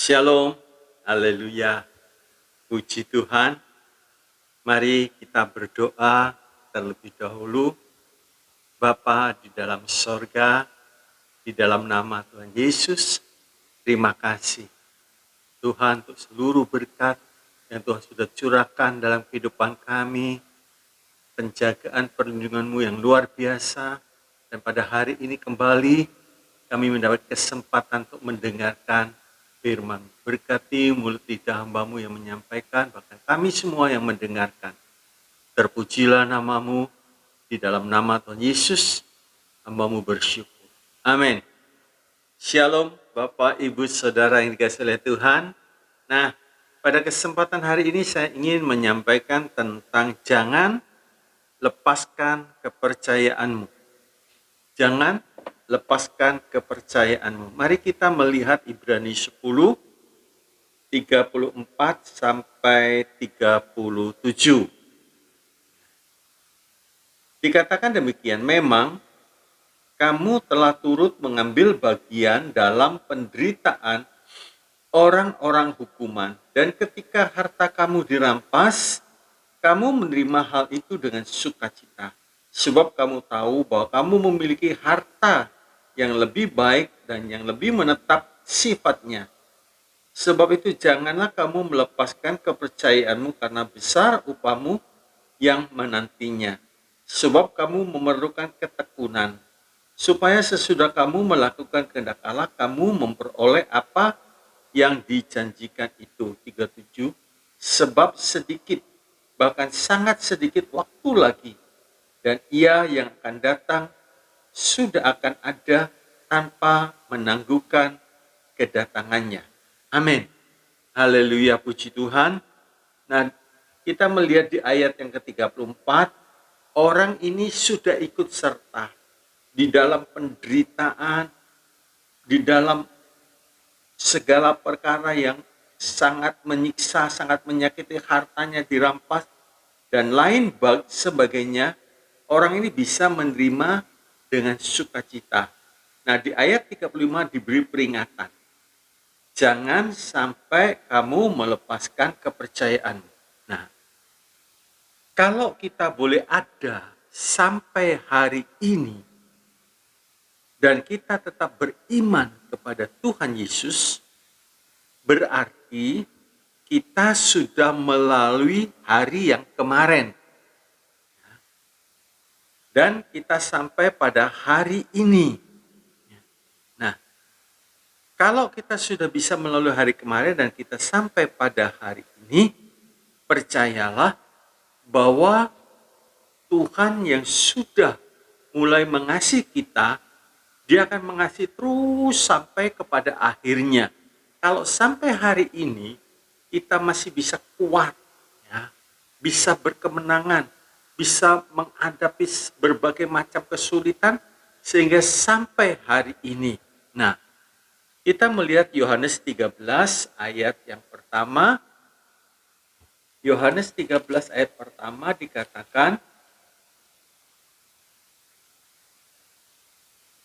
Shalom, haleluya, puji Tuhan. Mari kita berdoa terlebih dahulu. Bapa di dalam sorga, di dalam nama Tuhan Yesus, terima kasih Tuhan untuk seluruh berkat yang Tuhan sudah curahkan dalam kehidupan kami, penjagaan perlindungan-Mu yang luar biasa, dan pada hari ini kembali kami mendapat kesempatan untuk mendengarkan firman. Berkati mulut lidah hamba-Mu yang menyampaikan, bahkan kami semua yang mendengarkan. Terpujilah nama-Mu, di dalam nama Tuhan Yesus, hamba-Mu bersyukur. Amin. Shalom Bapak, Ibu, Saudara yang dikasihi oleh Tuhan. Nah, pada kesempatan hari ini saya ingin menyampaikan tentang jangan lepaskan kepercayaanmu. Jangan lepaskan kepercayaanmu. Mari kita melihat Ibrani 10, 34 sampai 37. Dikatakan demikian, memang kamu telah turut mengambil bagian dalam penderitaan orang-orang hukuman, dan ketika harta kamu dirampas, kamu menerima hal itu dengan sukacita. Sebab kamu tahu bahwa kamu memiliki harta yang lebih baik dan yang lebih menetap sifatnya. Sebab itu janganlah kamu melepaskan kepercayaanmu, karena besar upahmu yang menantinya. Sebab kamu memerlukan ketekunan, supaya sesudah kamu melakukan kehendak Allah, kamu memperoleh apa yang dijanjikan itu. 37. Sebab sedikit, bahkan sangat sedikit waktu lagi, dan Ia yang akan datang sudah akan ada tanpa menangguhkan kedatangannya. Amin. Haleluya, puji Tuhan. Nah, kita melihat di ayat yang ke-34, orang ini sudah ikut serta di dalam penderitaan, di dalam segala perkara yang sangat menyiksa, sangat menyakiti, hartanya dirampas, dan lain sebagainya. Orang ini bisa menerima dengan sukacita. Nah, di ayat 35 diberi peringatan. Jangan sampai kamu melepaskan kepercayaan. Nah, kalau kita boleh ada sampai hari ini, dan kita tetap beriman kepada Tuhan Yesus, berarti kita sudah melalui hari yang kemarin. Dan kita sampai pada hari ini. Nah, kalau kita sudah bisa melalui hari kemarin dan kita sampai pada hari ini, percayalah bahwa Tuhan yang sudah mulai mengasihi kita, Dia akan mengasihi terus sampai kepada akhirnya. Kalau sampai hari ini kita masih bisa kuat, ya, bisa berkemenangan, bisa menghadapi berbagai macam kesulitan sehingga sampai hari ini. Nah, kita melihat Yohanes 13 ayat yang pertama. Yohanes 13 ayat pertama dikatakan,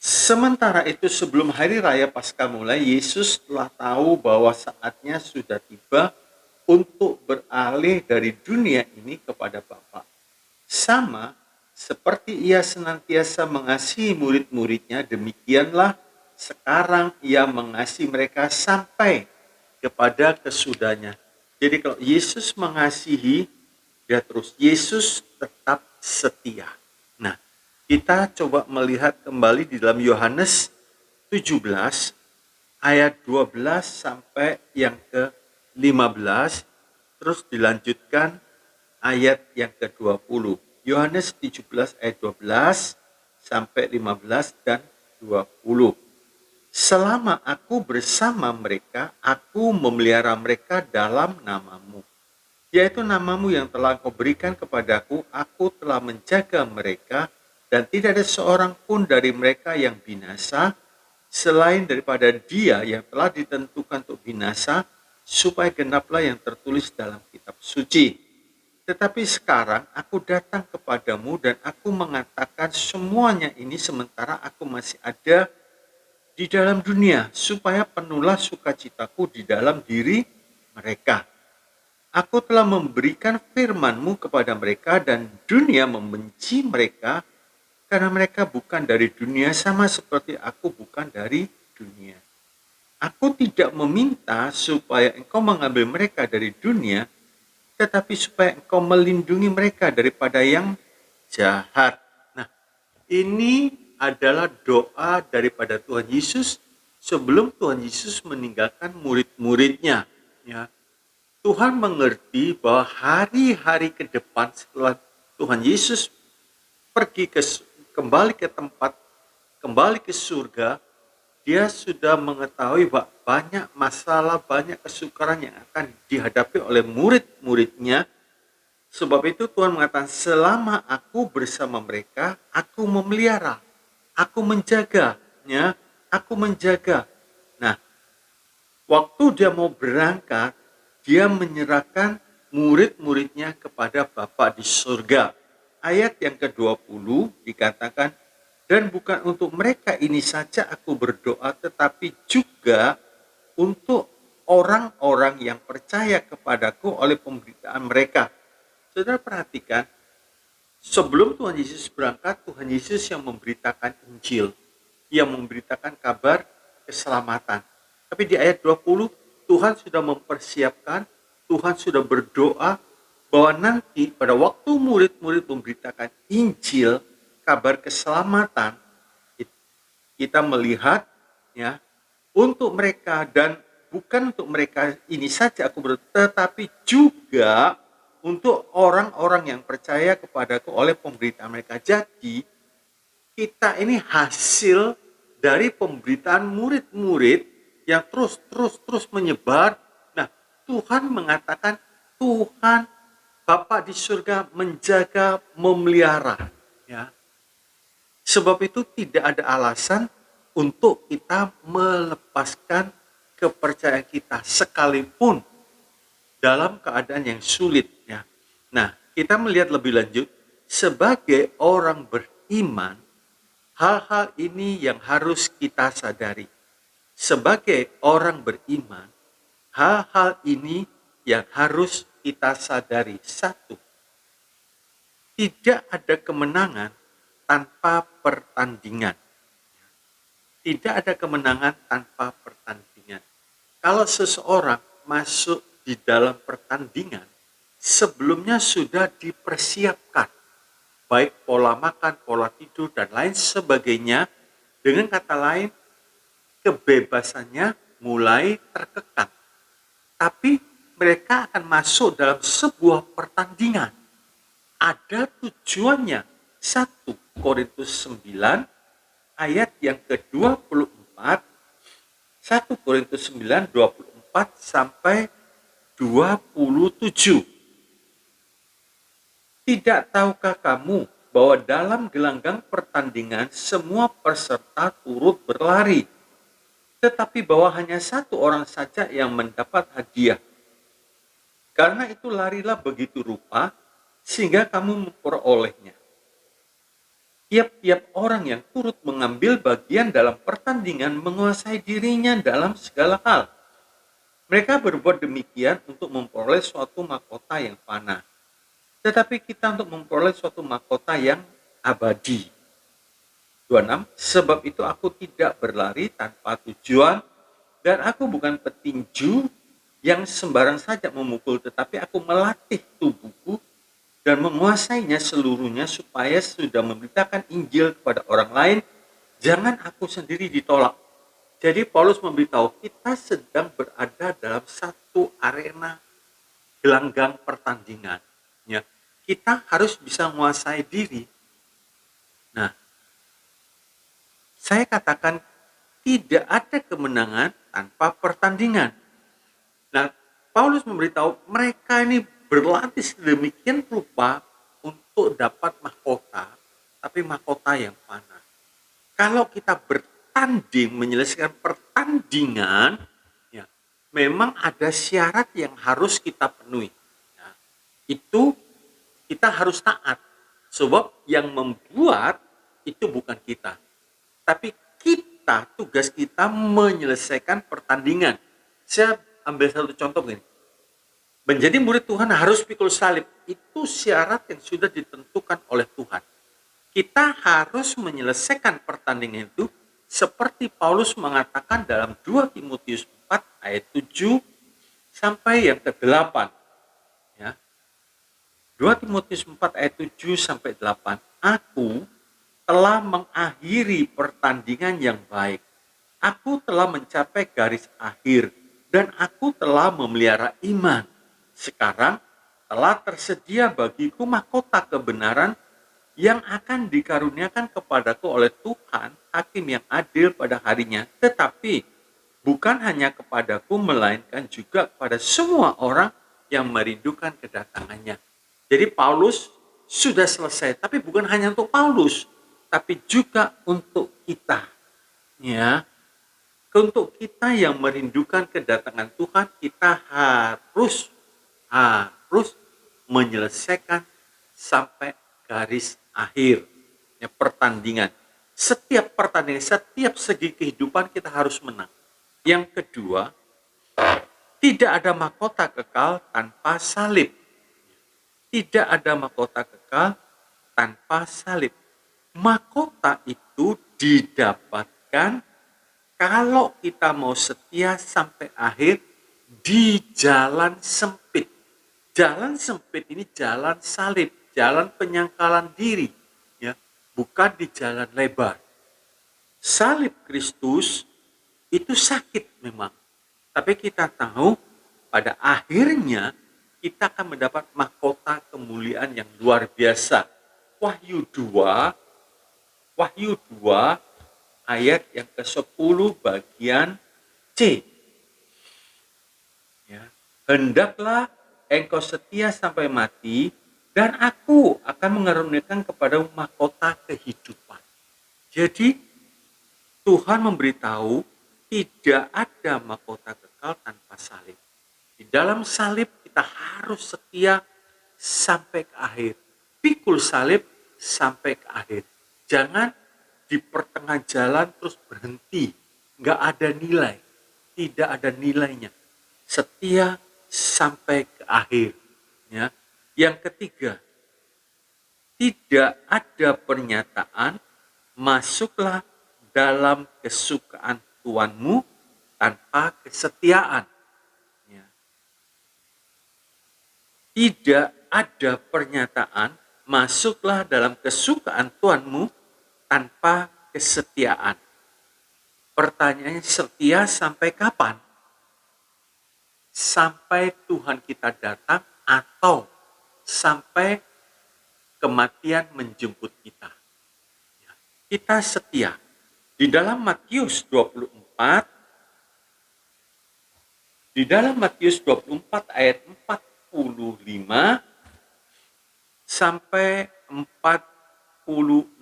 sementara itu sebelum hari raya Paskah mulai, Yesus telah tahu bahwa saatnya sudah tiba untuk beralih dari dunia ini kepada Bapa. Sama seperti Ia senantiasa mengasihi murid-muridnya, demikianlah sekarang Ia mengasihi mereka sampai kepada kesudahnya. Jadi kalau Yesus mengasihi, Dia terus. Yesus tetap setia. Nah, kita coba melihat kembali di dalam Yohanes 17 ayat 12 sampai yang ke-15, terus dilanjutkan ayat yang ke-20. Yohanes 17 ayat 12 sampai 15 dan 20. Selama aku bersama mereka, aku memelihara mereka dalam namamu, yaitu namamu yang telah kau berikan kepadaku. Aku telah menjaga mereka, dan tidak ada seorang pun dari mereka yang binasa, selain daripada dia yang telah ditentukan untuk binasa, supaya genaplah yang tertulis dalam kitab suci. Tetapi sekarang aku datang kepadamu, dan aku mengatakan semuanya ini sementara aku masih ada di dalam dunia, supaya penuhlah sukacitaku di dalam diri mereka. Aku telah memberikan firman-Mu kepada mereka dan dunia membenci mereka karena mereka bukan dari dunia sama seperti aku bukan dari dunia. Aku tidak meminta supaya engkau mengambil mereka dari dunia, tetapi supaya engkau melindungi mereka daripada yang jahat. Nah, ini adalah doa daripada Tuhan Yesus sebelum Tuhan Yesus meninggalkan murid-muridnya. Ya, Tuhan mengerti bahwa hari-hari ke depan setelah Tuhan Yesus kembali ke tempat, kembali ke surga, dia sudah mengetahui bahwa banyak masalah, banyak kesukaran yang akan dihadapi oleh murid-muridnya. Sebab itu Tuhan mengatakan, selama aku bersama mereka, aku memelihara, aku menjaganya, aku menjaga. Nah, waktu dia mau berangkat, dia menyerahkan murid-muridnya kepada Bapa di surga. Ayat yang ke-20 dikatakan, dan bukan untuk mereka ini saja aku berdoa, tetapi juga untuk orang-orang yang percaya kepadaku oleh pemberitaan mereka. Saudara perhatikan, sebelum Tuhan Yesus berangkat, Tuhan Yesus yang memberitakan Injil, yang memberitakan kabar keselamatan. Tapi di ayat 20, Tuhan sudah mempersiapkan, Tuhan sudah berdoa bahwa nanti pada waktu murid-murid memberitakan Injil, kabar keselamatan, kita melihat ya, untuk mereka, dan bukan untuk mereka ini saja aku berdoa, tetapi juga untuk orang-orang yang percaya kepadaku oleh pemberitaan mereka. Jadi kita ini hasil dari pemberitaan murid-murid yang terus menyebar. Nah, Tuhan mengatakan, Tuhan Bapa di surga menjaga, memelihara, ya. Sebab itu tidak ada alasan untuk kita melepaskan kepercayaan kita sekalipun dalam keadaan yang sulit, ya. Nah, kita melihat lebih lanjut, sebagai orang beriman, hal-hal ini yang harus kita sadari. Sebagai orang beriman, hal-hal ini yang harus kita sadari. Satu, tidak ada kemenangan tanpa pertandingan. Tidak ada kemenangan tanpa pertandingan. Kalau seseorang masuk di dalam pertandingan, sebelumnya sudah dipersiapkan, baik pola makan, pola tidur, dan lain sebagainya. Dengan kata lain, kebebasannya mulai terkekang. Tapi mereka akan masuk dalam sebuah pertandingan. Ada tujuannya. 1 Korintus 9 ayat yang ke-24, 1 Korintus 9, 24 sampai 27. Tidak tahukah kamu bahwa dalam gelanggang pertandingan semua peserta turut berlari, tetapi bahwa hanya satu orang saja yang mendapat hadiah. Karena itu larilah begitu rupa, sehingga kamu memperolehnya. Tiap-tiap orang yang turut mengambil bagian dalam pertandingan menguasai dirinya dalam segala hal. Mereka berbuat demikian untuk memperoleh suatu mahkota yang fana. Tetapi kita untuk memperoleh suatu mahkota yang abadi. 26, sebab itu aku tidak berlari tanpa tujuan, dan aku bukan petinju yang sembarang saja memukul, tetapi aku melatih tubuhku dan menguasainya seluruhnya, supaya sudah memberitakan Injil kepada orang lain, jangan aku sendiri ditolak. Jadi Paulus memberitahu kita sedang berada dalam satu arena gelanggang pertandingan. Ya, kita harus bisa menguasai diri. Nah, saya katakan tidak ada kemenangan tanpa pertandingan. Nah, Paulus memberitahu mereka ini berlatih sedemikian rupa untuk dapat mahkota, tapi mahkota yang fana. Kalau kita bertanding, menyelesaikan pertandingan, ya, memang ada syarat yang harus kita penuhi. Ya, itu kita harus taat, sebab yang membuat itu bukan kita, tapi tugas kita menyelesaikan pertandingan. Saya ambil satu contoh begini. Menjadi murid Tuhan harus pikul salib. Itu syarat yang sudah ditentukan oleh Tuhan. Kita harus menyelesaikan pertandingan itu seperti Paulus mengatakan dalam 2 Timotius 4 ayat 7 sampai yang ke-8. Ya. 2 Timotius 4 ayat 7 sampai 8. Aku telah mengakhiri pertandingan yang baik. Aku telah mencapai garis akhir dan aku telah memelihara iman. Sekarang telah tersedia bagiku mahkota kebenaran yang akan dikaruniakan kepadaku oleh Tuhan, hakim yang adil pada harinya. Tetapi bukan hanya kepadaku, melainkan juga kepada semua orang yang merindukan kedatangannya. Jadi Paulus sudah selesai, tapi bukan hanya untuk Paulus, tapi juga untuk kita. Ya, untuk kita yang merindukan kedatangan Tuhan, kita harus menyelesaikan sampai garis akhir. Ya, pertandingan. Setiap pertandingan, setiap segi kehidupan kita harus menang. Yang kedua, tidak ada mahkota kekal tanpa salib. Tidak ada mahkota kekal tanpa salib. Mahkota itu didapatkan kalau kita mau setia sampai akhir di jalan sempit. Jalan sempit ini jalan salib, jalan penyangkalan diri, ya, bukan di jalan lebar. Salib Kristus itu sakit memang, tapi kita tahu pada akhirnya kita akan mendapat mahkota kemuliaan yang luar biasa. Wahyu 2 ayat yang ke-10 bagian C. Ya, hendaklah engkau setia sampai mati, dan aku akan mengaruniakan kepada mahkota kehidupan. Jadi Tuhan memberitahu tidak ada mahkota kekal tanpa salib. Di dalam salib kita harus setia sampai ke akhir. Pikul salib sampai ke akhir. Jangan di pertengahan jalan terus berhenti. Nggak ada nilai. Tidak ada nilainya. Setia sampai ke akhir. Ya. Yang ketiga, tidak ada pernyataan masuklah dalam kesukaan Tuhanmu tanpa kesetiaan. Ya. Tidak ada pernyataan masuklah dalam kesukaan Tuhanmu tanpa kesetiaan. Pertanyaannya, setia sampai kapan? Sampai Tuhan kita datang atau sampai kematian menjemput kita. Ya, kita setia. Di dalam Matius 24 ayat 45 sampai 46.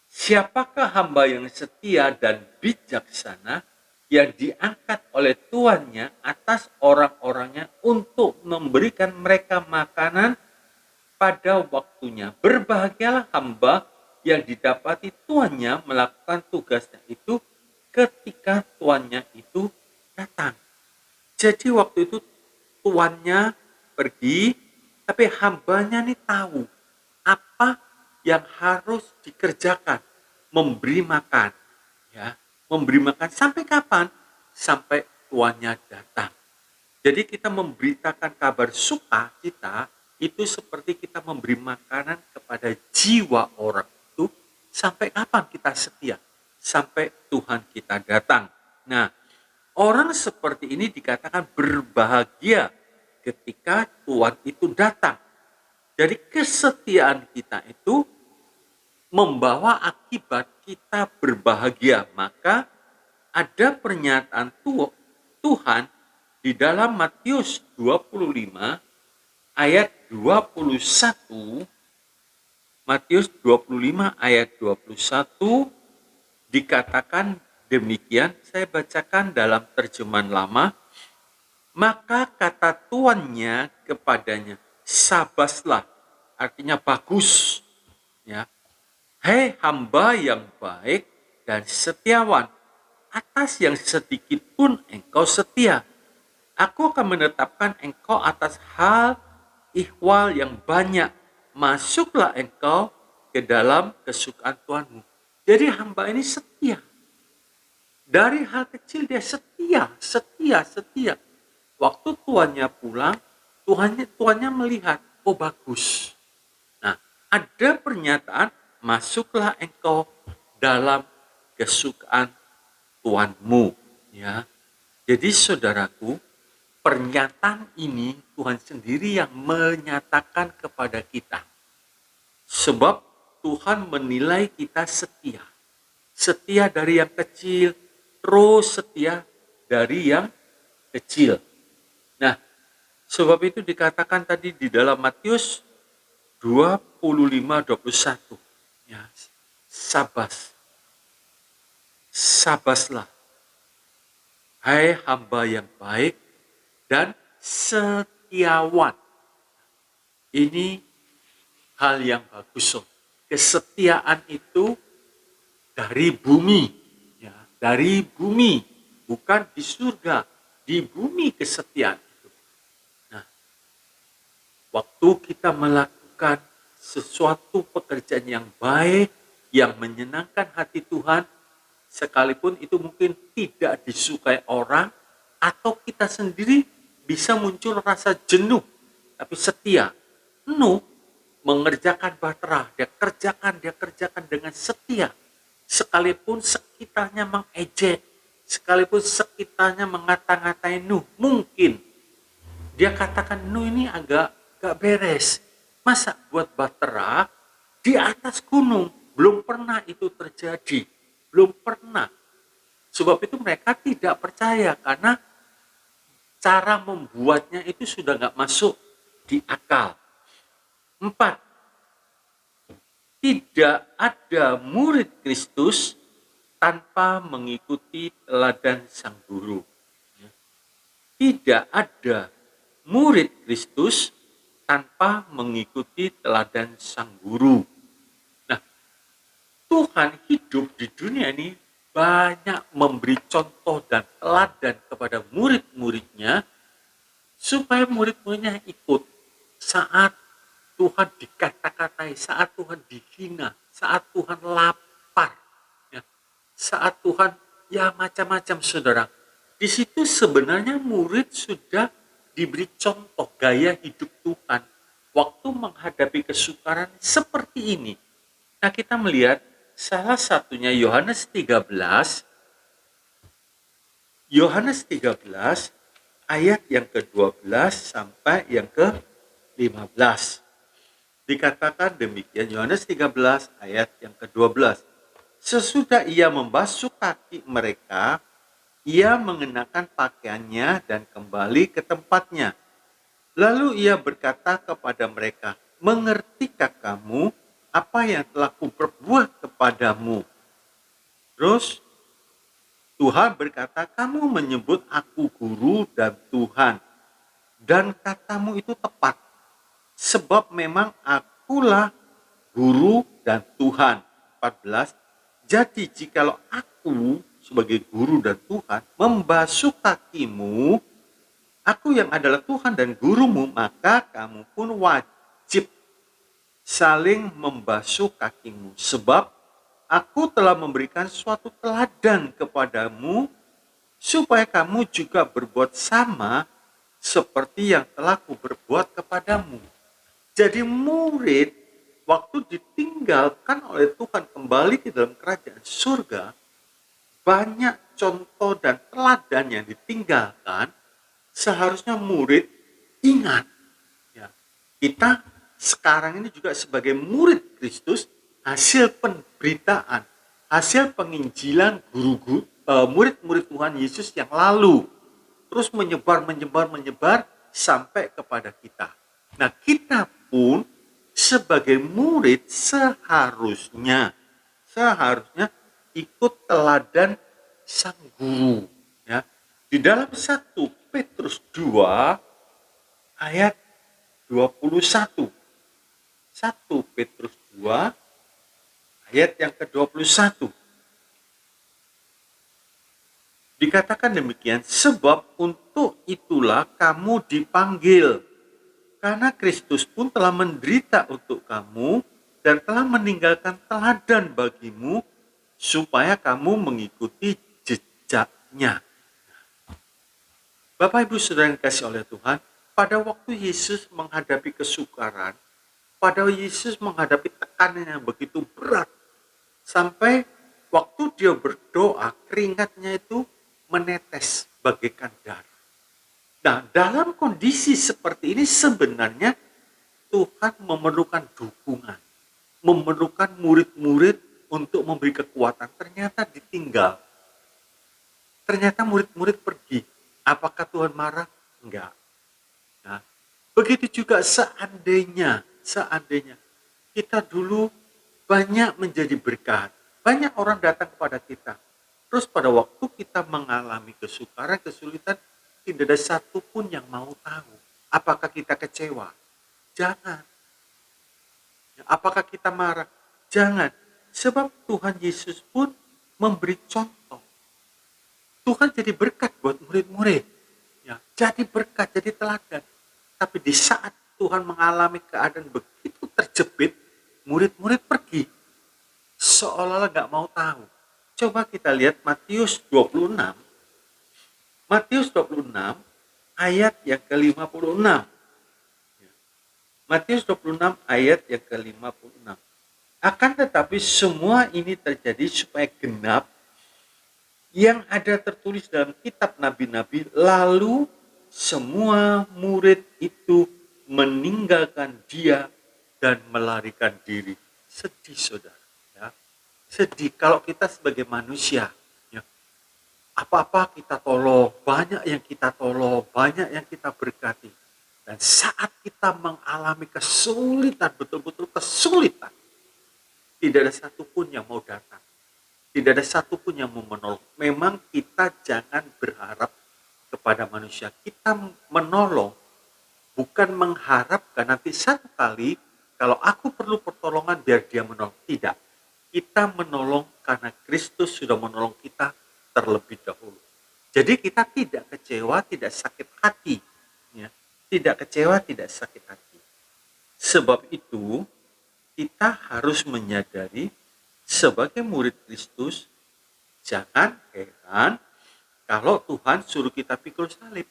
Siapakah hamba yang setia dan bijaksana yang diangkat oleh tuannya atas orang-orangnya untuk memberikan mereka makanan pada waktunya. Berbahagialah hamba yang didapati tuannya melakukan tugasnya itu ketika tuannya itu datang. Jadi waktu itu tuannya pergi, tapi hambanya nih tahu apa yang harus dikerjakan, memberi makan, ya. Memberi makan sampai kapan? Sampai tuannya datang. Jadi kita memberitakan kabar sukacita itu seperti kita memberi makanan kepada jiwa orang itu. Sampai kapan kita setia? Sampai Tuhan kita datang. Nah, orang seperti ini dikatakan berbahagia ketika Tuhan itu datang. Jadi kesetiaan kita itu membawa akibat kita berbahagia. Maka ada pernyataan Tuhan di dalam Matius 25 ayat 21. Matius 25 ayat 21 dikatakan demikian. Saya bacakan dalam terjemahan lama. Maka kata tuannya kepadanya, sabaslah, artinya bagus, ya. Hei hamba yang baik dan setiawan. Atas yang sedikit pun engkau setia. Aku akan menetapkan engkau atas hal ihwal yang banyak. Masuklah engkau ke dalam kesukaan Tuhanmu. Jadi hamba ini setia. Dari hal kecil dia setia. Waktu tuannya pulang, tuannya melihat, oh bagus. Nah, ada pernyataan, masuklah engkau dalam kesukaan Tuhanmu. Ya, jadi saudaraku, pernyataan ini Tuhan sendiri yang menyatakan kepada kita. Sebab Tuhan menilai kita setia. Setia dari yang kecil, terus setia dari yang kecil. Nah, sebab itu dikatakan tadi di dalam Matius 25:21. Ya, sabaslah, hai hamba yang baik dan setiawan. Ini hal yang bagus. Kesetiaan itu dari bumi, ya, dari bumi, bukan di surga, di bumi kesetiaan itu. Nah, waktu kita melakukan sesuatu pekerjaan yang baik, yang menyenangkan hati Tuhan, sekalipun itu mungkin tidak disukai orang, atau kita sendiri bisa muncul rasa jenuh, tapi setia. Nuh mengerjakan bahtera, dia kerjakan dengan setia. Sekalipun sekitarnya mengejek, sekalipun sekitarnya mengata-ngatain Nuh, mungkin dia katakan Nuh ini agak beres. Masa buat bahtera di atas gunung? Belum pernah itu terjadi, belum pernah. Sebab itu mereka tidak percaya karena cara membuatnya itu sudah nggak masuk di akal. 4. Tidak ada murid Kristus tanpa mengikuti teladan sang guru. Tidak ada murid Kristus tanpa mengikuti teladan sang guru. Nah, Tuhan hidup di dunia ini banyak memberi contoh dan teladan kepada murid-muridnya supaya murid-muridnya ikut saat Tuhan dikata-katai, saat Tuhan dihina, saat Tuhan lapar, ya, saat Tuhan ya macam-macam saudara. Di situ sebenarnya murid sudah diberi contoh gaya hidup Tuhan waktu menghadapi kesukaran seperti ini. Nah, kita melihat salah satunya Yohanes 13 ayat yang ke-12 sampai yang ke-15. Dikatakan demikian, Yohanes 13 ayat yang ke-12. Sesudah ia membasuh kaki mereka, ia mengenakan pakaiannya dan kembali ke tempatnya. Lalu ia berkata kepada mereka, mengertikah kamu apa yang telah kuperbuat kepadamu? Terus Tuhan berkata, kamu menyebut aku guru dan Tuhan, dan katamu itu tepat. Sebab memang akulah guru dan Tuhan. 14. Jadi jikalau aku sebagai guru dan Tuhan membasuh kakimu, aku yang adalah Tuhan dan gurumu, maka kamu pun wajib saling membasuh kakimu. Sebab aku telah memberikan suatu teladan kepadamu, supaya kamu juga berbuat sama seperti yang telah kuberbuat kepadamu. Jadi murid waktu ditinggalkan oleh Tuhan kembali ke dalam kerajaan surga, banyak contoh dan teladan yang ditinggalkan. Seharusnya murid ingat, ya, kita sekarang ini juga sebagai murid Kristus, hasil pemberitaan, hasil penginjilan murid-murid Tuhan Yesus yang lalu, terus menyebar sampai kepada kita. Nah, kita pun sebagai murid seharusnya ikut teladan sang guru, ya. Di dalam 1 Petrus 2 ayat 21. 1 Petrus 2 ayat yang ke-21. Dikatakan demikian, sebab untuk itulah kamu dipanggil. Karena Kristus pun telah menderita untuk kamu dan telah meninggalkan teladan bagimu supaya kamu mengikuti jejaknya. Bapak Ibu Saudara yang dikasihi oleh Tuhan, pada waktu Yesus menghadapi kesukaran, pada Yesus menghadapi tekanan yang begitu berat, sampai waktu dia berdoa, keringatnya itu menetes bagaikan darah. Nah, dalam kondisi seperti ini sebenarnya Tuhan memerlukan dukungan, memerlukan murid-murid untuk memberi kekuatan. Ternyata ditinggal. Ternyata murid-murid pergi. Apakah Tuhan marah? Enggak. Nah, begitu juga seandainya kita dulu banyak menjadi berkat, banyak orang datang kepada kita. Terus pada waktu kita mengalami kesukaran, kesulitan, tidak ada satupun yang mau tahu. Apakah kita kecewa? Jangan. Apakah kita marah? Jangan. Sebab Tuhan Yesus pun memberi contoh. Tuhan jadi berkat buat murid-murid. Ya, jadi berkat, jadi teladan. Tapi di saat Tuhan mengalami keadaan begitu terjepit, murid-murid pergi. Seolah-olah gak mau tahu. Coba kita lihat Matius 26. Matius 26 ayat yang ke-56. Matius 26 ayat yang ke-56. Akan tetapi semua ini terjadi supaya genap yang ada tertulis dalam kitab nabi-nabi, lalu semua murid itu meninggalkan dia dan melarikan diri. Sedih saudara. Ya. Sedih kalau kita sebagai manusia. Apa-apa kita tolong, banyak yang kita tolong, banyak yang kita berkati. Dan saat kita mengalami kesulitan, betul-betul kesulitan, tidak ada satupun yang mau datang. Tidak ada satupun yang mau menolong. Memang kita jangan berharap kepada manusia. Kita menolong, bukan mengharapkan nanti satu kali, kalau aku perlu pertolongan biar dia menolong. Tidak. Kita menolong karena Kristus sudah menolong kita terlebih dahulu. Jadi kita tidak kecewa, tidak sakit hati. Ya. Tidak kecewa, tidak sakit hati. Sebab itu, kita harus menyadari sebagai murid Kristus, jangan heran kalau Tuhan suruh kita pikul salib.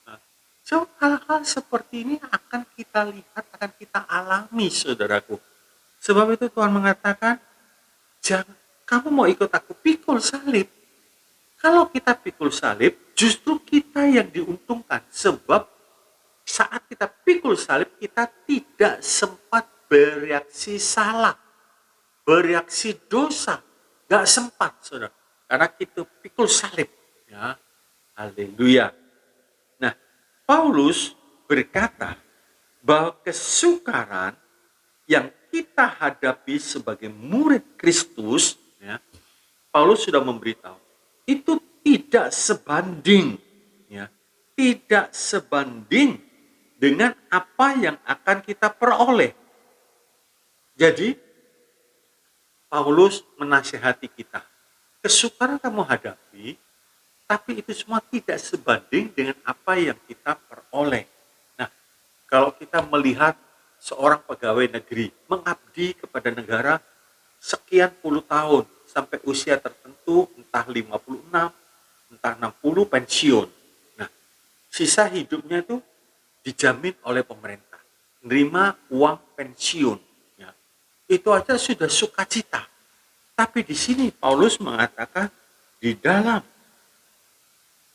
Nah, so hal-hal seperti ini akan kita lihat, akan kita alami, saudaraku. Sebab itu Tuhan mengatakan, jangan, kamu mau ikut aku pikul salib. Kalau kita pikul salib, justru kita yang diuntungkan. Sebab saat kita pikul salib, kita tidak sempat bereaksi salah, bereaksi dosa. Gak sempat, saudara. Karena kita pikul salib. Ya, haleluya. Nah, Paulus berkata bahwa kesukaran yang kita hadapi sebagai murid Kristus, ya, Paulus sudah memberitahu, itu tidak sebanding, ya, tidak sebanding dengan apa yang akan kita peroleh. Jadi, Paulus menasihati kita, kesukaran kamu hadapi, tapi itu semua tidak sebanding dengan apa yang kita peroleh. Nah, kalau kita melihat seorang pegawai negeri mengabdi kepada negara sekian puluh tahun, sampai usia tertentu, entah 56, entah 60 pensiun. Nah, sisa hidupnya itu dijamin oleh pemerintah. Nerima uang pensiun. Ya. Itu aja sudah sukacita. Tapi di sini Paulus mengatakan di dalam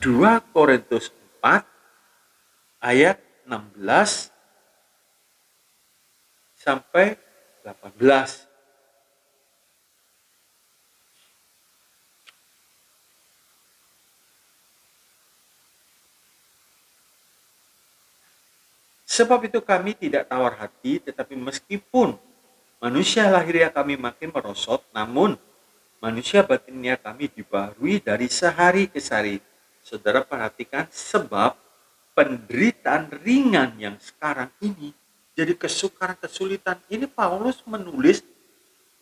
2 Korintus 4 ayat 16 sampai 18. Sebab itu kami tidak tawar hati, tetapi meskipun manusia lahiriah kami makin merosot, namun manusia batinnya kami dibaharui dari sehari ke sehari. Saudara perhatikan, sebab penderitaan ringan yang sekarang ini, jadi kesukaran, kesulitan, ini Paulus menulis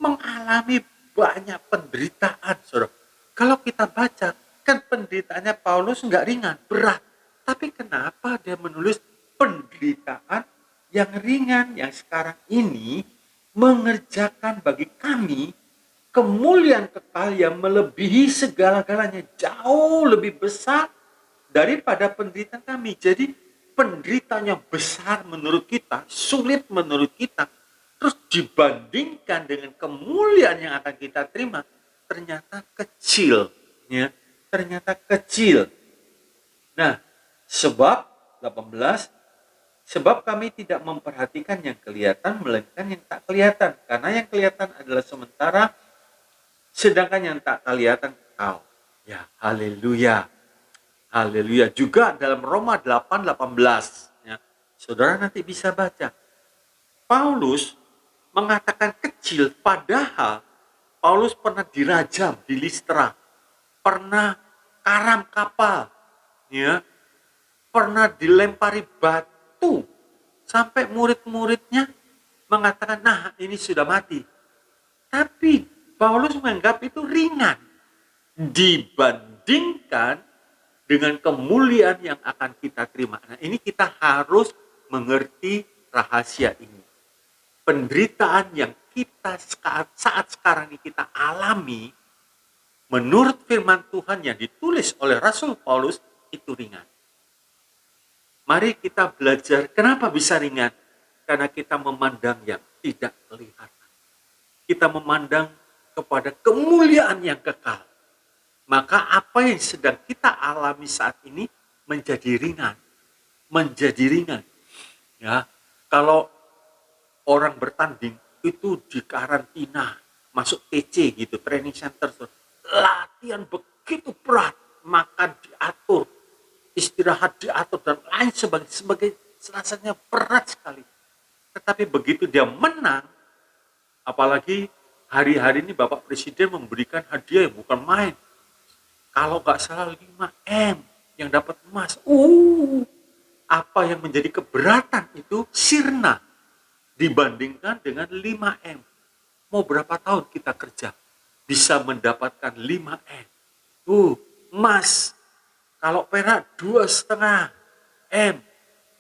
mengalami banyak penderitaan, saudara. Kalau kita baca, Kan penderitaannya Paulus nggak ringan, berat. Tapi kenapa dia menulis penderitaan yang ringan yang sekarang ini mengerjakan bagi kami kemuliaan kekal yang melebihi segala-galanya, jauh lebih besar daripada penderitaan kami. Jadi penderitaan yang besar menurut kita, sulit menurut kita, terus dibandingkan dengan kemuliaan yang akan kita terima, ternyata kecil, ya, ternyata kecil. Nah, sebab 18, sebab kami tidak memperhatikan yang kelihatan melainkan yang tak kelihatan, karena yang kelihatan adalah sementara, sedangkan yang tak kelihatan kekal. Ya, haleluya. Haleluya. Juga dalam Roma 8:18, ya. Saudara nanti bisa baca. Paulus mengatakan kecil, padahal Paulus pernah dirajam di Listra, pernah karam kapal, ya, pernah dilempari batu, sampai murid-muridnya mengatakan, nah ini sudah mati. Tapi Paulus menganggap itu ringan dibandingkan dengan kemuliaan yang akan kita terima. Nah, ini kita harus mengerti rahasia ini. Penderitaan yang kita saat sekarang ini kita alami, menurut firman Tuhan yang ditulis oleh Rasul Paulus, itu ringan. Mari kita belajar kenapa bisa ringan. Karena kita memandang yang tidak kelihatan. Kita memandang kepada kemuliaan yang kekal. Maka apa yang sedang kita alami saat ini menjadi ringan. Menjadi ringan. Ya, kalau orang bertanding itu di karantina, masuk TC gitu, training center, latihan begitu berat, makan diatur, istirahat diatur dan lain sebagai rasanya berat sekali. Tetapi begitu dia menang, apalagi hari-hari ini Bapak Presiden memberikan hadiah yang bukan main. Kalau nggak salah 5M yang dapat emas. Apa yang menjadi keberatan itu sirna dibandingkan dengan 5M. Mau berapa tahun kita kerja bisa mendapatkan 5M? Emas. Kalau perak 2,5M.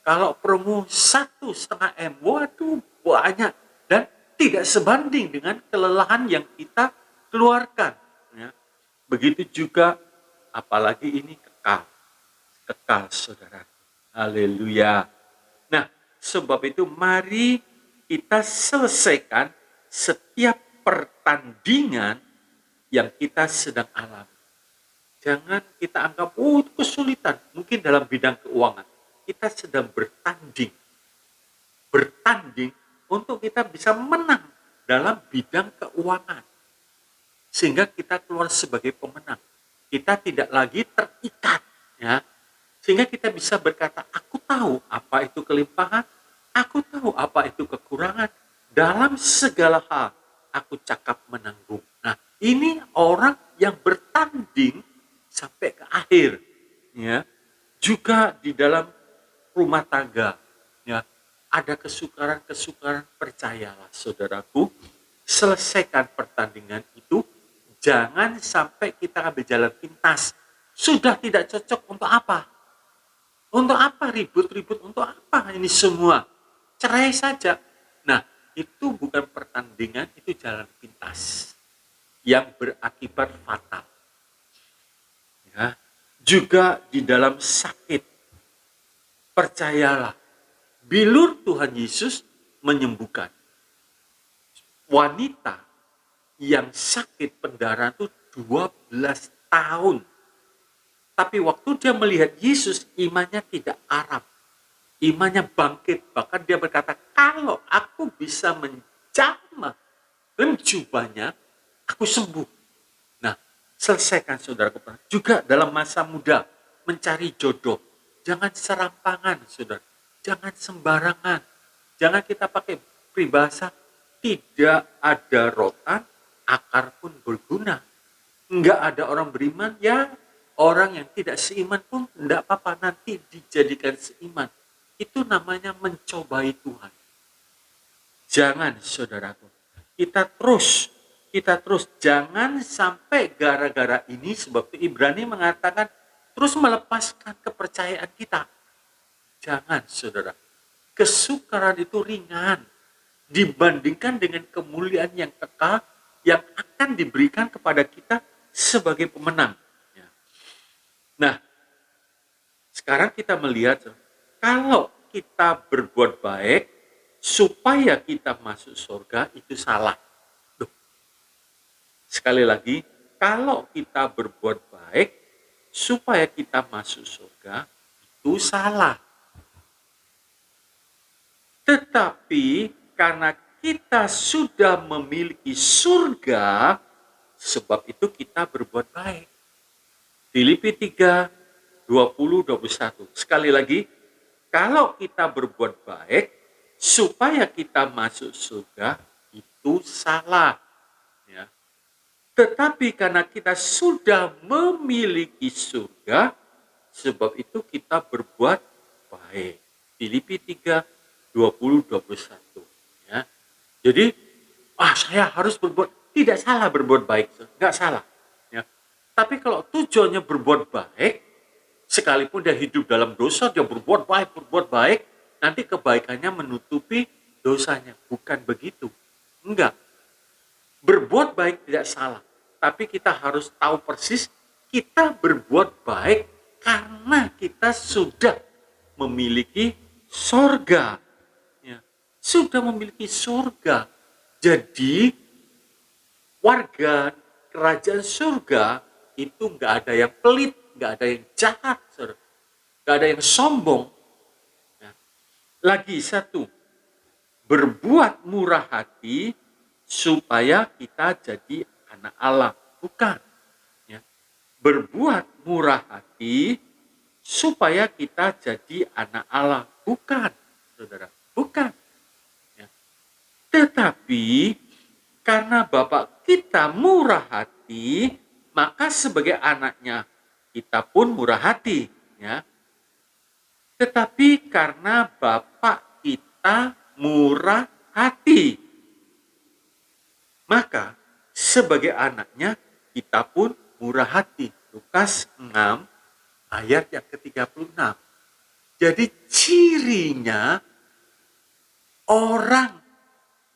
Kalau perunggu 1,5M. Waduh, banyak. Dan tidak sebanding dengan kelelahan yang kita keluarkan. Ya. Begitu juga, apalagi ini kekal. Kekal, saudara. Haleluya. Nah, sebab itu mari kita selesaikan setiap pertandingan yang kita sedang alami. Jangan kita anggap, itu kesulitan. Mungkin dalam bidang keuangan. Kita sedang bertanding. Bertanding untuk kita bisa menang dalam bidang keuangan. Sehingga kita keluar sebagai pemenang. Kita tidak lagi terikat. Ya. Sehingga kita bisa berkata, aku tahu apa itu kelimpahan, aku tahu apa itu kekurangan. Dalam segala hal, aku cakap menanggung. Nah, ini orang yang bertanding sampai ke akhir. Ya. Juga di dalam rumah tangga. Ya. Ada kesukaran-kesukaran, percayalah saudaraku, selesaikan pertandingan itu. Jangan sampai kita ambil jalan pintas. Sudah tidak cocok untuk apa? Untuk apa ribut-ribut? Untuk apa ini semua? Cerai saja. Nah, itu bukan pertandingan, itu jalan pintas. Yang berakibat fatal. Ya. Juga di dalam sakit. Percayalah, bilur Tuhan Yesus menyembuhkan. Wanita yang sakit pendarahan itu 12 tahun. Tapi waktu dia melihat Yesus, imannya tidak karam. Imannya bangkit. Bahkan dia berkata, kalau aku bisa menjamah jubahnya, aku sembuh. Nah, selesaikan saudaraku. Juga dalam masa muda, mencari jodoh. Jangan serampangan, saudara. Jangan sembarangan. Jangan kita pakai peribahasa, tidak ada rotan, akar pun berguna. Enggak ada orang beriman, ya orang yang tidak seiman pun enggak apa-apa, nanti dijadikan seiman. Itu namanya mencobai Tuhan. Jangan, saudaraku. Kita terus kita terus. Jangan sampai gara-gara ini, sebab itu Ibrani mengatakan terus melepaskan kepercayaan kita. Jangan, saudara. Kesukaran itu ringan dibandingkan dengan kemuliaan yang kekal yang akan diberikan kepada kita sebagai pemenang. Ya. Nah, sekarang kita melihat kalau kita berbuat baik supaya kita masuk surga itu salah. Duh. Sekali lagi, kalau kita berbuat baik supaya kita masuk surga itu salah. Tetapi karena kita sudah memiliki surga, sebab itu kita berbuat baik. Filipi 3, 20, 21. Sekali lagi, kalau kita berbuat baik, supaya kita masuk surga, itu salah. Ya. Tetapi karena kita sudah memiliki surga, sebab itu kita berbuat baik. Filipi 3, 20, 21. Ya. Jadi, saya harus berbuat, tidak salah berbuat baik, nggak salah. Ya. Tapi kalau tujuannya berbuat baik, sekalipun dia hidup dalam dosa, dia berbuat baik, nanti kebaikannya menutupi dosanya. Bukan begitu. Enggak. Berbuat baik tidak salah. Tapi kita harus tahu persis, kita berbuat baik karena kita sudah memiliki surga. Sudah memiliki surga. Jadi warga kerajaan surga itu nggak ada yang pelit, nggak ada yang jahat, nggak ada yang sombong. Lagi satu, berbuat murah hati supaya kita jadi anak Allah. Bukan. Ya. Berbuat murah hati supaya kita jadi anak Allah. Bukan, saudara. Bukan. Tetapi karena Bapak kita murah hati, maka sebagai anaknya kita pun murah hati. Ya. Tetapi karena Bapak kita murah hati, maka sebagai anaknya kita pun murah hati. Lukas 6 ayat yang ke-36. Jadi cirinya orang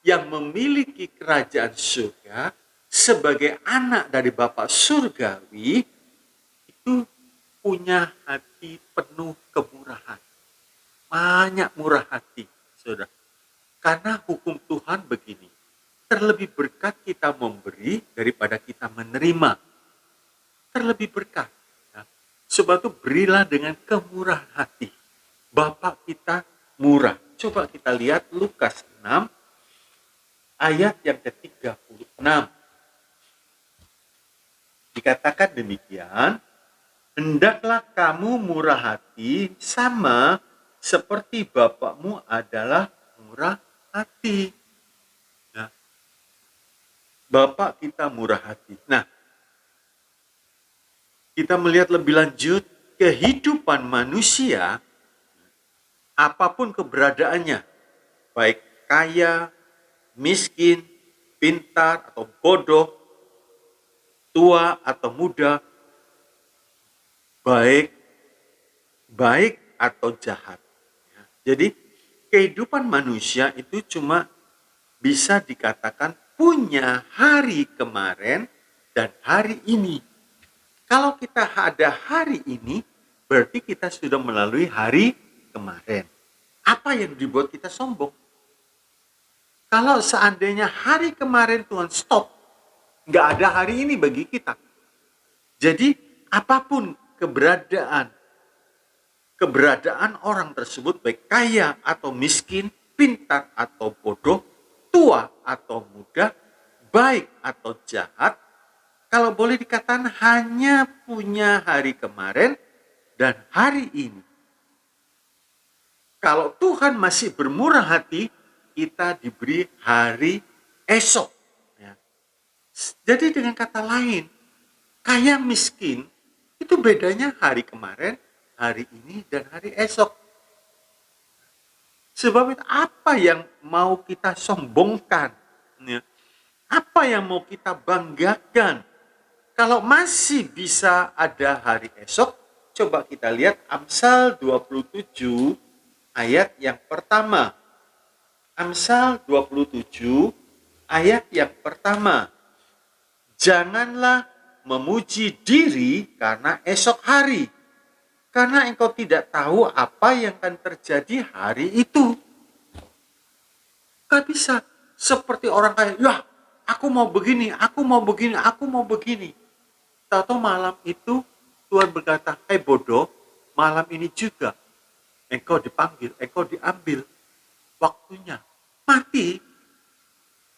yang memiliki kerajaan surga sebagai anak dari Bapa surgawi itu punya hati penuh kemurahan. Banyak murah hati, saudara. Karena hukum Tuhan begini, terlebih berkat kita memberi daripada kita menerima. Terlebih berkat. Ya. Sebab itu berilah dengan kemurahan hati. Bapa kita murah. Coba kita lihat Lukas 6 ayat yang ke-36. Dikatakan demikian, hendaklah kamu murah hati sama seperti Bapakmu adalah murah hati. Nah, Bapak kita murah hati. Nah, kita melihat lebih lanjut kehidupan manusia, apapun keberadaannya, baik kaya, miskin, pintar atau bodoh, tua atau muda, baik atau jahat. Jadi kehidupan manusia itu cuma bisa dikatakan punya hari kemarin dan hari ini. Kalau kita ada hari ini, berarti kita sudah melalui hari kemarin. Apa yang dibuat kita sombong? Kalau seandainya hari kemarin Tuhan stop, nggak ada hari ini bagi kita. Jadi apapun keberadaan orang tersebut, baik kaya atau miskin, pintar atau bodoh, tua atau muda, baik atau jahat, kalau boleh dikatakan hanya punya hari kemarin dan hari ini. Kalau Tuhan masih bermurah hati, kita diberi hari esok. Ya. Jadi dengan kata lain, kaya miskin itu bedanya hari kemarin, hari ini, dan hari esok. Sebab itu apa yang mau kita sombongkan? Ya. Apa yang mau kita banggakan? Kalau masih bisa ada hari esok, coba kita lihat Amsal 27 ayat yang pertama. Amsal 27 ayat yang pertama. Janganlah memuji diri karena esok hari, karena engkau tidak tahu apa yang akan terjadi hari itu. Gak bisa seperti orang kaya, ya aku mau begini, aku mau begini, aku mau begini. Tahu malam itu Tuhan berkata, hai bodoh, malam ini juga engkau dipanggil, engkau diambil waktunya. Mati.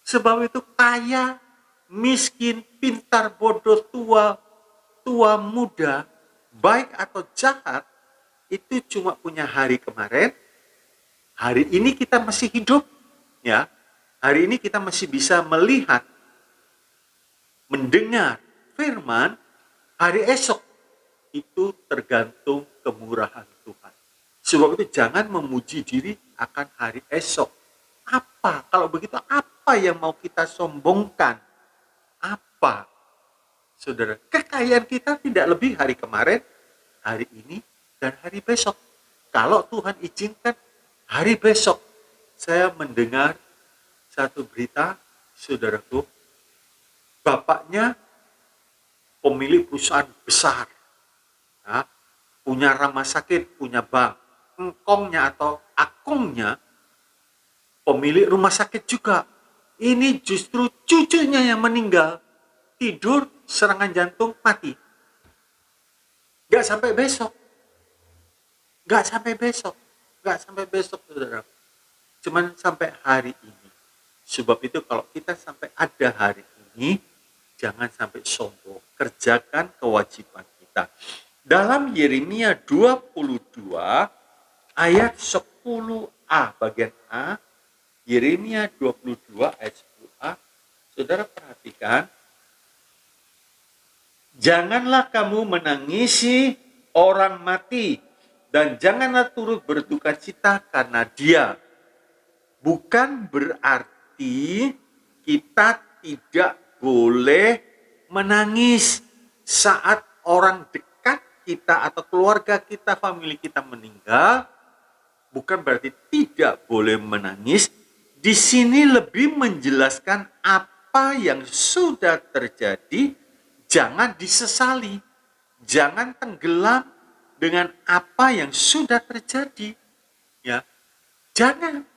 Sebab itu kaya, miskin, pintar, bodoh, tua, muda, baik atau jahat, itu cuma punya hari kemarin. Hari ini kita masih hidup, ya. Hari ini kita masih bisa melihat, mendengar firman. Hari esok itu tergantung kemurahan Tuhan. Sebab itu jangan memuji diri akan hari esok. Apa? Kalau begitu apa yang mau kita sombongkan? Apa? Saudara, kekayaan kita tidak lebih hari kemarin, hari ini, dan hari besok. Kalau Tuhan izinkan hari besok, saya mendengar satu berita, saudaraku, bapaknya pemilik perusahaan besar, ya, punya rumah sakit, punya bank, engkongnya atau akungnya pemilik rumah sakit juga. Ini justru cucunya yang meninggal, tidur serangan jantung mati. Gak sampai besok, saudara. Cuman sampai hari ini. Sebab itu kalau kita sampai ada hari ini, jangan sampai sombong, kerjakan kewajiban kita. Dalam Yeremia 22 ayat 10a bagian A, Yeremia 22 ayat 10a, saudara perhatikan, janganlah kamu menangisi orang mati dan janganlah turut berduka cita karena dia. Bukan berarti kita tidak boleh menangis saat orang dekat kita atau keluarga kita, famili kita meninggal. Bukan berarti tidak boleh menangis. Di sini lebih menjelaskan apa yang sudah terjadi, jangan disesali. Jangan tenggelam dengan apa yang sudah terjadi. Ya. Jangan.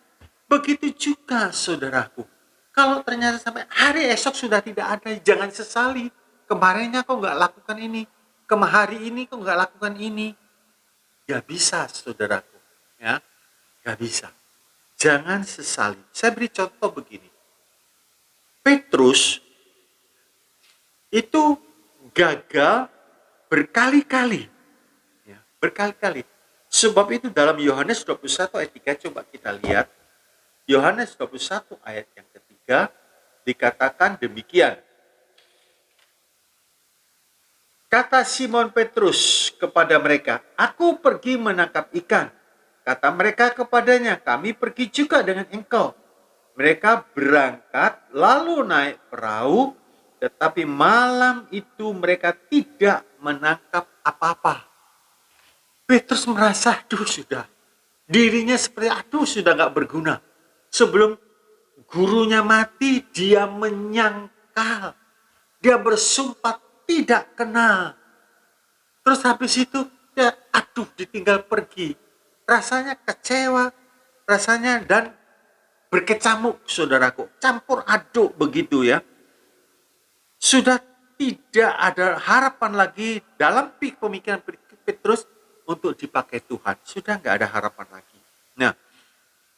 Begitu juga saudaraku. Kalau ternyata sampai hari esok sudah tidak ada, jangan sesali. Kemarinnya kok nggak lakukan ini, hari ini kok nggak lakukan ini. Gak bisa, saudaraku, ya, gak bisa. Jangan sesali. Saya beri contoh begini. Petrus itu gagal berkali-kali, ya, berkali-kali. Sebab itu dalam Yohanes 21 ayat 3 coba kita lihat. Yohanes 21 ayat yang ketiga dikatakan demikian. Kata Simon Petrus kepada mereka, aku pergi menangkap ikan. Kata mereka kepadanya, kami pergi juga dengan engkau. Mereka berangkat lalu naik perahu, tetapi malam itu mereka tidak menangkap apa-apa. Petrus merasa, sudah. Dirinya seperti, sudah gak berguna. Sebelum gurunya mati, dia menyangkal. Dia bersumpah tidak kenal. Terus habis itu, dia ditinggal pergi. Rasanya kecewa, rasanya dan berkecamuk, saudaraku. Campur aduk begitu ya. Sudah tidak ada harapan lagi dalam pemikiran Petrus untuk dipakai Tuhan. Sudah nggak ada harapan lagi. Nah,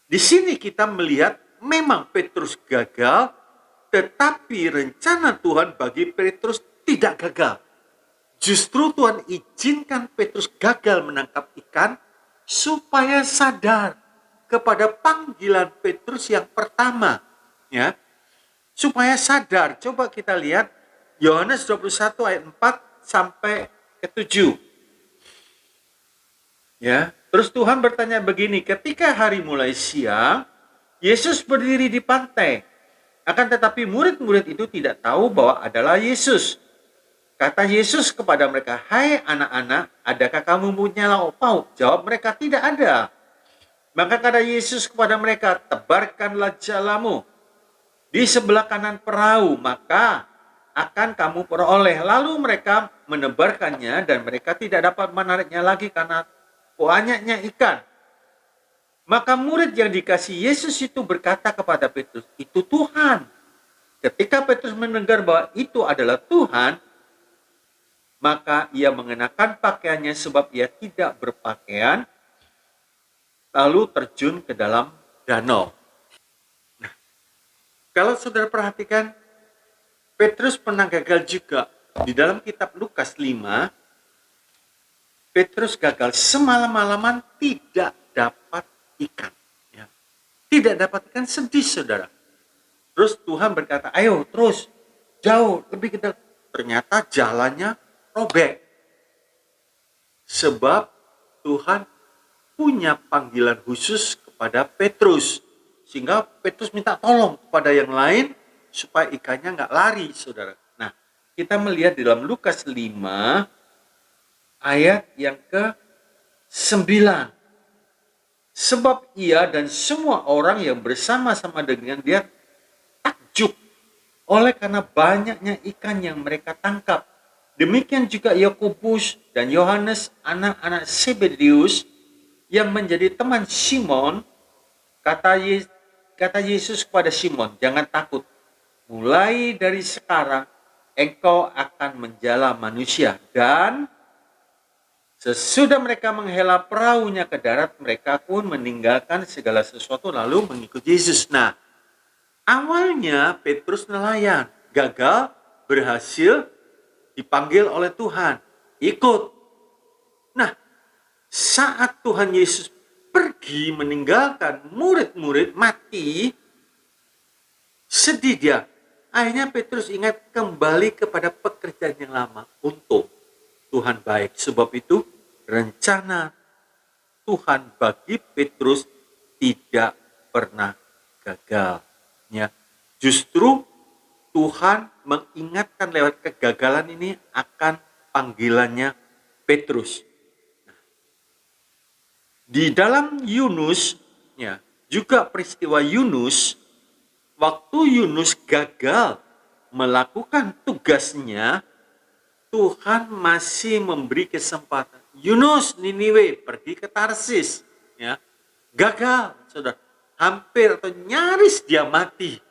di sini kita melihat memang Petrus gagal, tetapi rencana Tuhan bagi Petrus tidak gagal. Justru Tuhan izinkan Petrus gagal menangkap ikan supaya sadar kepada panggilan Petrus yang pertama, ya. Supaya sadar. Coba kita lihat Yohanes 21 ayat 4 sampai ke 7. Ya. Terus Tuhan bertanya begini, ketika hari mulai siang, Yesus berdiri di pantai. Akan tetapi murid-murid itu tidak tahu bahwa adalah Yesus. Kata Yesus kepada mereka, "Hai anak-anak, adakah kamu punya lauk pauk?" Jawab mereka, "Tidak ada." Maka kata Yesus kepada mereka, "Tebarkanlah jalamu di sebelah kanan perahu, maka akan kamu peroleh." Lalu mereka menebarkannya dan mereka tidak dapat menariknya lagi karena banyaknya ikan. Maka murid yang dikasih Yesus itu berkata kepada Petrus, "Itu Tuhan." Ketika Petrus mendengar bahwa itu adalah Tuhan, maka ia mengenakan pakaiannya sebab ia tidak berpakaian, lalu terjun ke dalam danau. Nah, kalau saudara perhatikan, Petrus pernah gagal juga. Di dalam kitab Lukas 5, Petrus gagal semalam-malaman tidak dapat ikan. Ya. Tidak dapat ikan, sedih saudara. Terus Tuhan berkata, "Ayo terus, jauh, lebih ke depan." Ternyata jalannya robek. Sebab Tuhan punya panggilan khusus kepada Petrus. Sehingga Petrus minta tolong kepada yang lain supaya ikannya nggak lari, saudara. Nah, kita melihat di dalam Lukas 5 ayat yang ke-9. Sebab ia dan semua orang yang bersama-sama dengan dia takjub oleh karena banyaknya ikan yang mereka tangkap. Demikian juga Yakobus dan Yohanes, anak-anak Zebedeus, yang menjadi teman Simon. Kata Yesus kepada Simon, "Jangan takut. Mulai dari sekarang engkau akan menjala manusia." Dan sesudah mereka menghela perahunya ke darat, mereka pun meninggalkan segala sesuatu lalu mengikut Yesus. Nah, awalnya Petrus nelayan, gagal, berhasil dipanggil oleh Tuhan, ikut. Nah, saat Tuhan Yesus pergi meninggalkan murid-murid, mati, sedih dia. Akhirnya Petrus ingat kembali kepada pekerjaan yang lama. Untung Tuhan baik. Sebab itu rencana Tuhan bagi Petrus tidak pernah gagal. Ya. Justru Tuhan mengingatkan lewat kegagalan ini akan panggilannya Petrus. Di dalam Yunus, ya, juga peristiwa Yunus, waktu Yunus gagal melakukan tugasnya, Tuhan masih memberi kesempatan. Yunus, Niniwe, pergi ke Tarsis. Ya. Gagal, saudara. Hampir atau nyaris dia mati.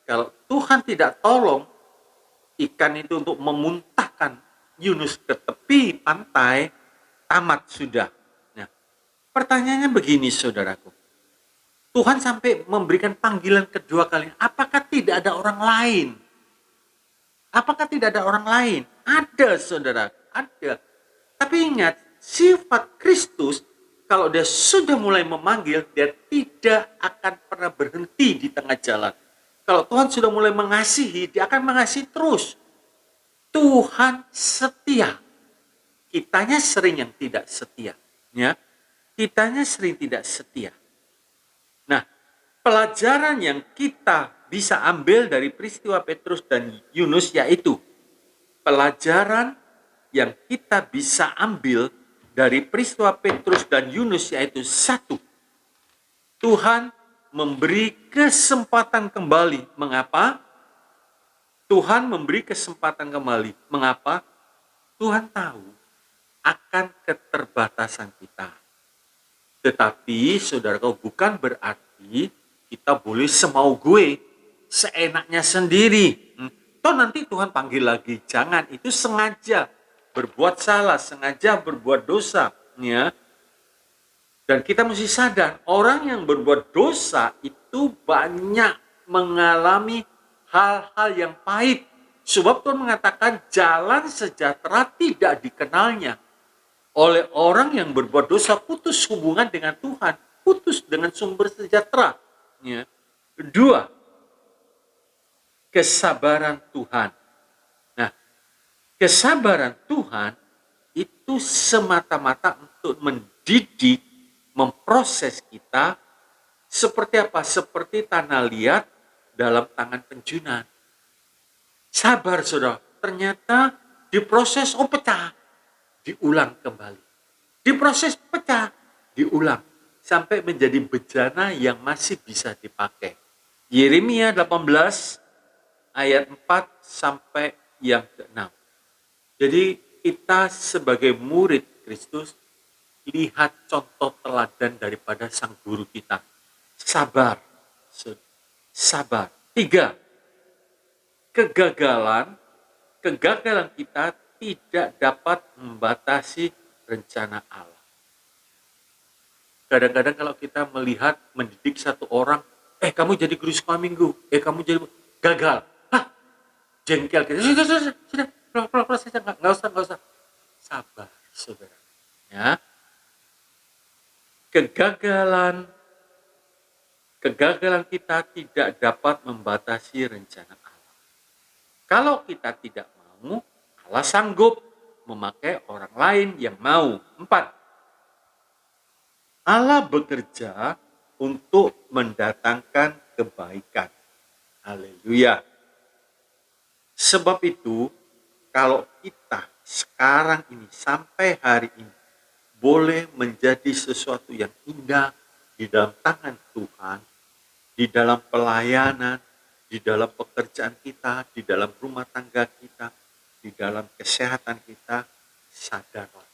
Kalau Tuhan tidak tolong, ikan itu untuk memuntahkan Yunus ke tepi pantai, tamat sudah. Nah, pertanyaannya begini, saudaraku. Tuhan sampai memberikan panggilan kedua kali. Apakah tidak ada orang lain? Apakah tidak ada orang lain? Ada, saudara. Ada. Tapi ingat, sifat Kristus, kalau dia sudah mulai memanggil, dia tidak akan pernah berhenti di tengah jalan. Kalau Tuhan sudah mulai mengasihi, dia akan mengasihi terus. Tuhan setia. Kitanya sering yang tidak setia. Ya. Kitanya sering tidak setia. Nah, pelajaran yang kita bisa ambil dari peristiwa Petrus dan Yunus yaitu pelajaran yang kita bisa ambil dari peristiwa Petrus dan Yunus yaitu satu, Tuhan memberi kesempatan kembali. Mengapa? Tuhan memberi kesempatan kembali. Mengapa? Tuhan tahu akan keterbatasan kita. Tetapi saudaraku, bukan berarti kita boleh semau gue, seenaknya sendiri. Toh nanti Tuhan panggil lagi. Jangan, itu sengaja berbuat salah, sengaja berbuat dosa. Ya. Dan kita mesti sadar, orang yang berbuat dosa itu banyak mengalami hal-hal yang pahit. Sebab Tuhan mengatakan jalan sejahtera tidak dikenalnya. Oleh orang yang berbuat dosa, putus hubungan dengan Tuhan, putus dengan sumber sejahtera. Ya. Dua, kesabaran Tuhan. Nah, kesabaran Tuhan itu semata-mata untuk mendidik, memproses kita seperti apa? Seperti tanah liat dalam tangan penjunan. Sabar saudara, ternyata diproses, pecah, diulang kembali. Diproses, pecah, diulang. Sampai menjadi bejana yang masih bisa dipakai. Yeremia 18 ayat 4 sampai yang ke-6. Jadi kita sebagai murid Kristus, lihat contoh teladan daripada sang guru kita. Sabar. Sabar. 3. Kegagalan kita tidak dapat membatasi rencana Allah. Kadang-kadang kalau kita melihat, mendidik satu orang, kamu jadi guru sekolah minggu, kamu jadi gagal. Jengkel kita. Sudah. Proses nggak usah. Sabar, saudara. Ya. Kegagalan kita tidak dapat membatasi rencana Allah. Kalau kita tidak mau, Allah sanggup memakai orang lain yang mau. 4. Allah bekerja untuk mendatangkan kebaikan. Haleluya. Sebab itu, kalau kita sekarang ini sampai hari ini boleh menjadi sesuatu yang indah di dalam tangan Tuhan, di dalam pelayanan, di dalam pekerjaan kita, di dalam rumah tangga kita, di dalam kesehatan kita, sadarlah.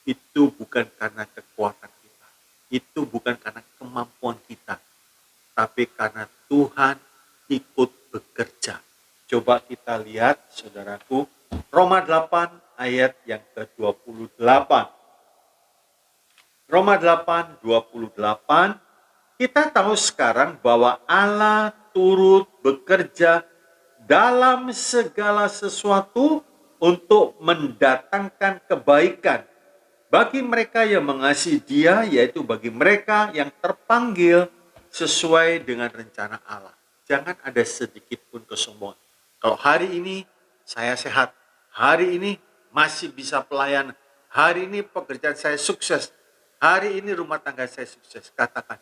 Itu bukan karena kekuatan kita, itu bukan karena kemampuan kita, tapi karena Tuhan ikut bekerja. Coba kita lihat, saudaraku, Roma 8 ayat yang ke-28. Roma 8, 28, kita tahu sekarang bahwa Allah turut bekerja dalam segala sesuatu untuk mendatangkan kebaikan bagi mereka yang mengasihi Dia, yaitu bagi mereka yang terpanggil sesuai dengan rencana Allah. Jangan ada sedikit pun kesombongan. Kalau hari ini saya sehat, hari ini masih bisa pelayan, hari ini pekerjaan saya sukses, hari ini rumah tangga saya sukses, katakan,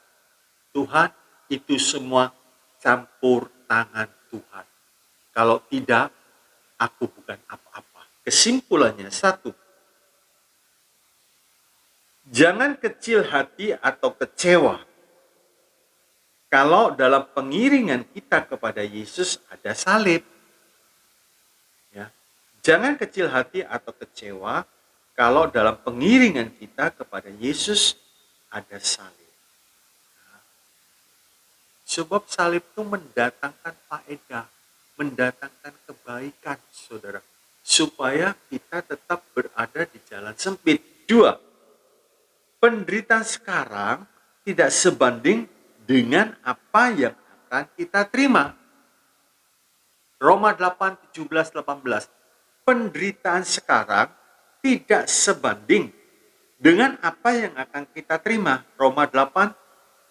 Tuhan, itu semua campur tangan Tuhan. Kalau tidak, aku bukan apa-apa. Kesimpulannya, 1. Jangan kecil hati atau kecewa kalau dalam pengiringan kita kepada Yesus ada salib. Ya. Jangan kecil hati atau kecewa kalau dalam pengiringan kita kepada Yesus ada salib. Nah, sebab salib itu mendatangkan faedah, mendatangkan kebaikan, saudara, supaya kita tetap berada di jalan sempit. 2. Penderitaan sekarang tidak sebanding dengan apa yang akan kita terima. Roma 8, 17, 18. Penderitaan sekarang tidak sebanding dengan apa yang akan kita terima. Roma 8,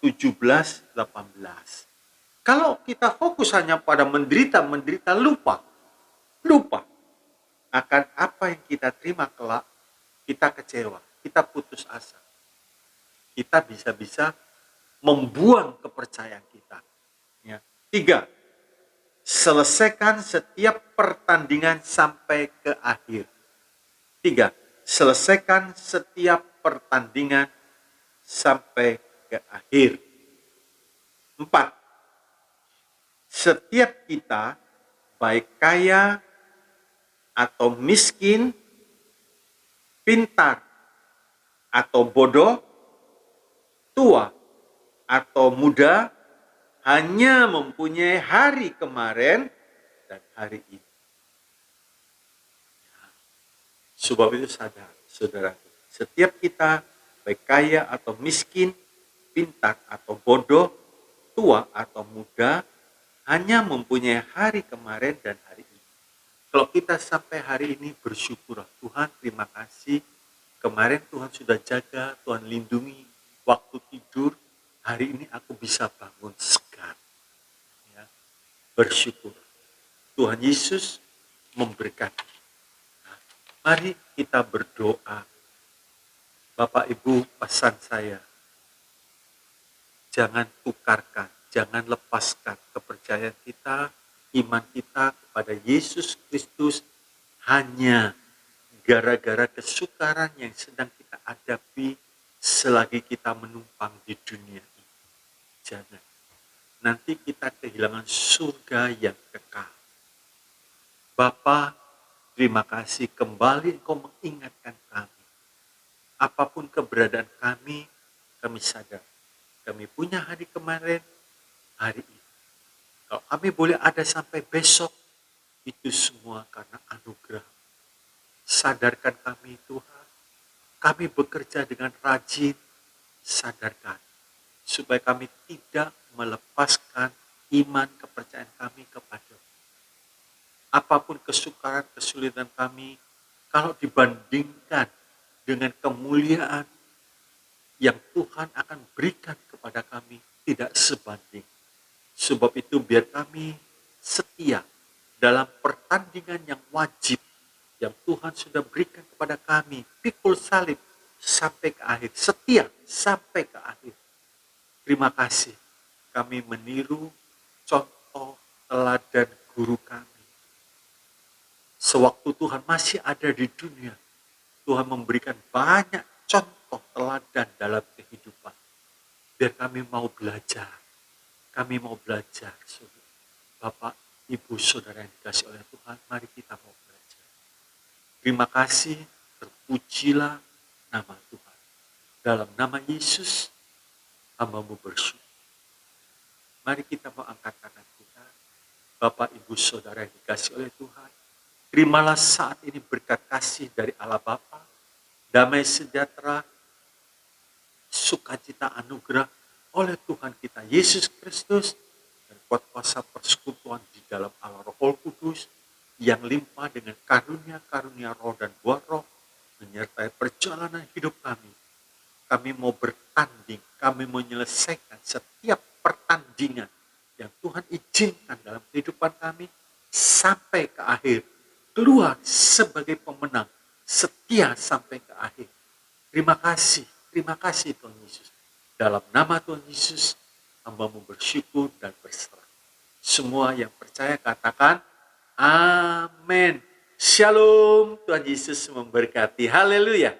17, 18. Kalau kita fokus hanya pada menderita, lupa akan apa yang kita terima kelak, kita kecewa, kita putus asa. Kita bisa-bisa membuang kepercayaan kita. Ya. 3. Selesaikan setiap pertandingan sampai ke akhir. 3. Selesaikan setiap pertandingan sampai ke akhir. 4. Setiap kita, baik kaya atau miskin, pintar atau bodoh, tua atau muda, hanya mempunyai hari kemarin dan hari ini. Sebab itu sadar, saudara, setiap kita, baik kaya atau miskin, pintar atau bodoh, tua atau muda, hanya mempunyai hari kemarin dan hari ini. Kalau kita sampai hari ini bersyukur, Tuhan terima kasih, kemarin Tuhan sudah jaga, Tuhan lindungi, waktu tidur, hari ini aku bisa bangun segar. Ya, bersyukur. Tuhan Yesus memberkati. Nah, mari kita berdoa. Bapak Ibu, pesan saya, jangan tukarkan Jangan lepaskan kepercayaan kita, iman kita kepada Yesus Kristus hanya gara-gara kesukaran yang sedang kita hadapi selagi kita menumpang di dunia ini. Jangan. Nanti kita kehilangan surga yang kekal. Bapa, terima kasih kembali Engkau mengingatkan kami. Apapun keberadaan kami sadar. Kami punya hari kemarin, hari ini. Kalau kami boleh ada sampai besok, itu semua karena anugerah. Sadarkan kami Tuhan, kami bekerja dengan rajin, sadarkan. Supaya kami tidak melepaskan iman kepercayaan kami kepada-Mu. Apapun kesukaran, kesulitan kami, kalau dibandingkan dengan kemuliaan yang Tuhan akan berikan kepada kami, tidak sebanding. Sebab itu biar kami setia dalam pertandingan yang wajib yang Tuhan sudah berikan kepada kami, pikul salib sampai ke akhir, setia sampai ke akhir. Terima kasih kami meniru contoh teladan guru kami. Sewaktu Tuhan masih ada di dunia, Tuhan memberikan banyak contoh teladan dalam kehidupan. Biar kami mau belajar. Kami mau belajar. Bapak, Ibu, Saudara yang dikasih oleh Tuhan, mari kita mau belajar. Terima kasih, terpujilah nama Tuhan. Dalam nama Yesus, hamba-Mu bersyukur. Mari kita mau angkat tangan kita. Bapak, Ibu, Saudara yang dikasih oleh Tuhan, terimalah saat ini berkat kasih dari Allah Bapa, damai sejahtera, sukacita anugerah oleh Tuhan kita Yesus Kristus, dan kuat kuasa persekutuan di dalam Allah Roh Kudus yang limpah dengan karunia-karunia roh dan buah roh menyertai perjalanan hidup kami. Kami mau bertanding, kami mau menyelesaikan setiap pertandingan yang Tuhan izinkan dalam kehidupan kami sampai ke akhir. Keluar sebagai pemenang, setia sampai ke akhir. Terima kasih Tuhan Yesus. Dalam nama Tuhan Yesus, hamba-Mu bersyukur dan berserah. Semua yang percaya katakan, amin. Shalom, Tuhan Yesus memberkati. Haleluya.